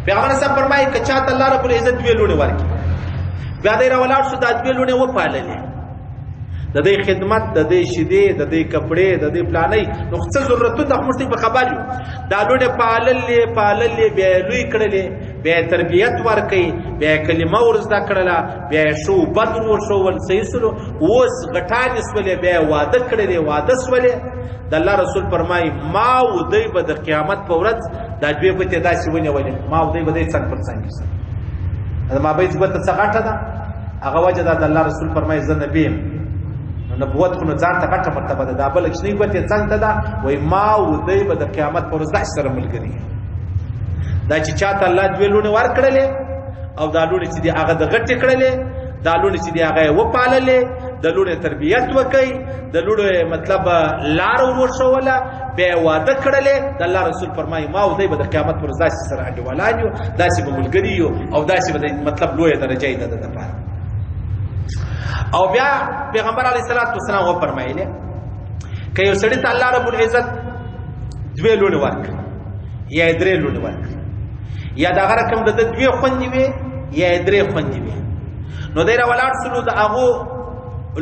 پیغمبر صاحب فرمایي که چاته الله رب العزت دوې لوڼې ورکړي بیا دی راولاړ شو دا دوې لوڼې وپاللې د دې خدمت د دې شیدې د دې کپړې د دې پلانې نو څه ضرورتونه د موږ په خبر یو دا لوڼې پاللې بیا لوی کړلې بیا تربیت ورکړي بیا کلمه ورزده کړله بیا شو بدر ورشول صحیح سلو اوس غټانې سولې بیا واده کړلې واده سولې د الله رسول فرمایي ما او دوی به د قیامت په ورځ دا دوی ګوتې داسې ونیولې ما او دوی به څنګ پر څنګ کېږي ما به ګوته څه غټه ده هغه وجه ده د الله رسول فرمایي زه نبي یم نبوت خو نو ځان ته غټه مرتبه ده دا بله کوچنۍ ګوتې څنګ ته ده وایي ما او دوی به د قیامت په ورځ داسې سره ملګري دا چې چاته الله دوې لوڼې ورکړلې او دا لوڼې چې دي هغه د غټې کړلې دا لوڼې چې دي هغه یې وپاللې د لوڼې تربیت وکړي د لوڼې مطلب لار ورښوله بیا یې واده کړلې د الله رسول فرمایي ما او دی به د قیامت پر ورځ داسې سره انډیوالان یو داسې به ملګري یو او داسې به د مطلب لویه درجه یې د ده دپاره او بیا پیغمبر علیه الصلاة والسلام وفرمایلې که یو سړي ته الله رب العزت دوې لوڼې ورکړي یا یې درې لوڼې ورکړي یا د هغه رقم د ده دوې خوندې وي یا یې درې خوندې وي نو دی راولاړ سلو د هغو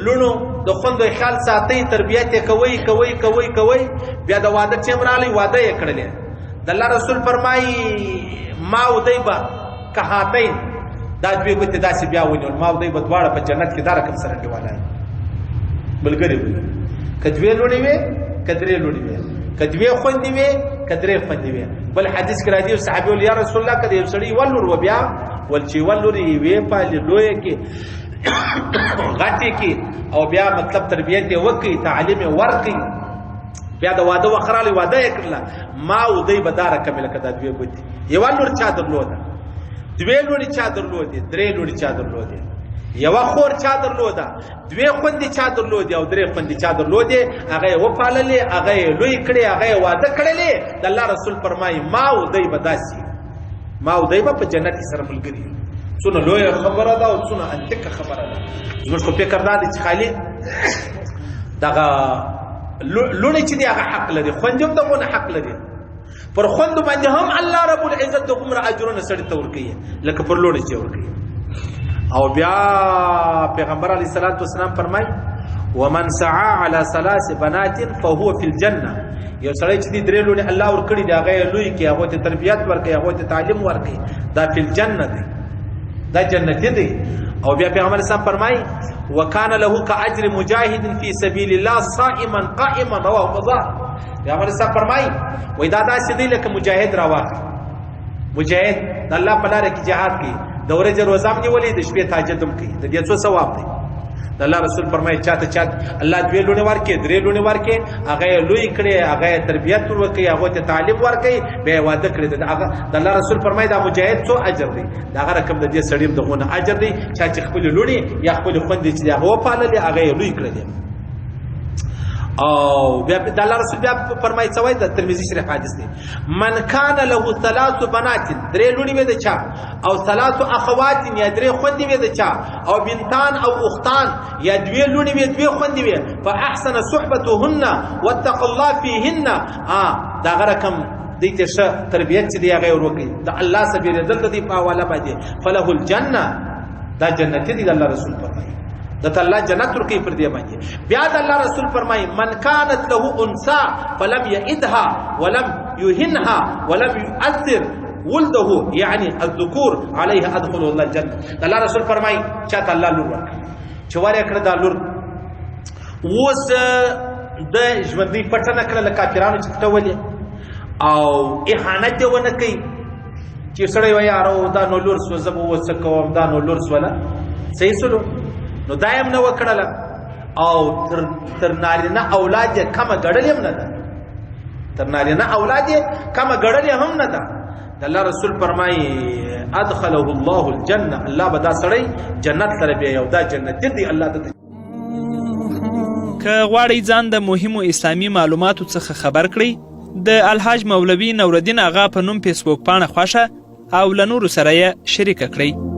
لوڼو د خوندو یې خیال ساتئ تربیت یې کوئ بیا د واده ټیم راغلی واده یې کړلې د الله رسول فرمایي ما او دی به که هاتین دا دوې ګوتې داسې بیا ونیول ما او دی به دواړه په جنت کې دا رقم سره انډیوالان ملګري وي که دوې لوڼې وې که درې لوڼې وې که دوې خوندې وې که درې خوندې وې بل حدیث کې راځي صحابي ویل یا رسول الله که د یو سړي یوه لور و بیا ول چې یوه لور یې وې پالې لویه کې غټې کې او بیا مطلب تربیت یې وکړي تعلیم یې ورکړي بیا د واده وخت راغلی واده یې کړله ما او دی به دا رقم لکه دا دوې ګوتې یوه لور چا درلوده دوې لوڼې چا درلودې درې لوڼې چا درلودې یوه خور چا درلوده دوې خوندې چا درلودې او درې خوندې چا درلودې هغه یې وپاللې هغه یې لوی کړې هغه یې واده کړلې د الله رسول فرمایي ما او دی به داسې ما او دی به په جنت کې سره ملګري یو څونه لویه خبره ده او څونه انتقه خبره ده زموږ خو فکر دا دی چې خالي دغه لوڼې چې دي هغه حق لري خوندې هم دغونه حق لري پر خوندو باندې هم الله رب العزت د عمر اجرونه سړي ته ورکوي لکه پر لوڼې چې ورکوي او بیا پیغمبر علیه الصلاة والسلام فرمایي ومن سعى على ثلاث بنات فهو في الجنه یو سړی چې دې درې لوڼې الله ورکړي دي هغه یې لوی کړي هغو ته تربیت ورکړي هغو ته تعلیم ورکړي دا فی الجنه دی دا جنتی دی او بیا پیغمبر اسلام فرمایي وکان له کاجر مجاهد فی سبیل الله صائما قائما رواه البزار پیغمبر اسلام فرمایي وای دا داسې دی لکه مجاهد راواخلي مجاهد د الله په لاره کې جهاد کوي د ورځې روزه هم نیولې د شپې تهجد هم کوي د دې څه ثواب دی د الله رسول فرمایي چاته الله دوې لوڼې ورکړي درې لوڼې ورکړي هغه یې لوی کړي هغه یې تربیت ورکړي هغو ته تعلیم ورکړي بیا یې واده کړي د الله رسول فرمایي دا مجاهد څو اجر دی د هغه رقم د دې سړي دغونه اجر دی چا چې خپلې لوڼې یا خپلې خوندې چې هغه وپاللې هغه یې لوی کړلې او بیا د الله رسول بیا فرمایي څه وایي د ترمذي شریف حدیث دی من کان له ثلاث بنات درې لوڼې وې د چا او ثلاث اخوات یا درې خوندې وې د چا او بنتان او اختان یا دوې لوڼې وې دوې خوندې وې فاحسن صحبتهن واتقوا الله فيهن دا هغه رقم دې ته ښه تربیت چې دی هغه یې وکړي د الله سبیل دلته دی په حواله باندې فله الجنه دا جنت دی د الله رسول فرمایي دته الله جنت ورکوي پر دې باندې بیا د الله رسول فرمایي من كانت له انثى فلم يئدها ولم يهنها ولم يؤثر ولده يعني الذكور عليه ادخل الله الجنه الله رسول فرمایي چاته الله لور ورکړي چې واره کړه دا لور اوس د ژوندۍ پټنه کړه له کافرانو چې پټولې او اهانت ونه کوي چې سړی وایي یارو دا نو لور سو زه به اوس څه کوم دا نو لور سوله صحیح سلو نو دایم نه وکړله او تر نارینه اولاد یې کمه ګړلې هم نه ده تر نارینه اولاد یې کمه ګړلې هم نه ده د الله رسول فرمایي ادخله الله الجنه الله به دا سړی جنت سره بیا یو دا جنت دی الله ته که غواړئ ځان د مهمو اسلامي معلوماتو څخه خبر کړئ د الحاج مولوي نورالدین اغا په نوم فیسبوک پاڼه خوښه او له نورو سره یې شریکه کړئ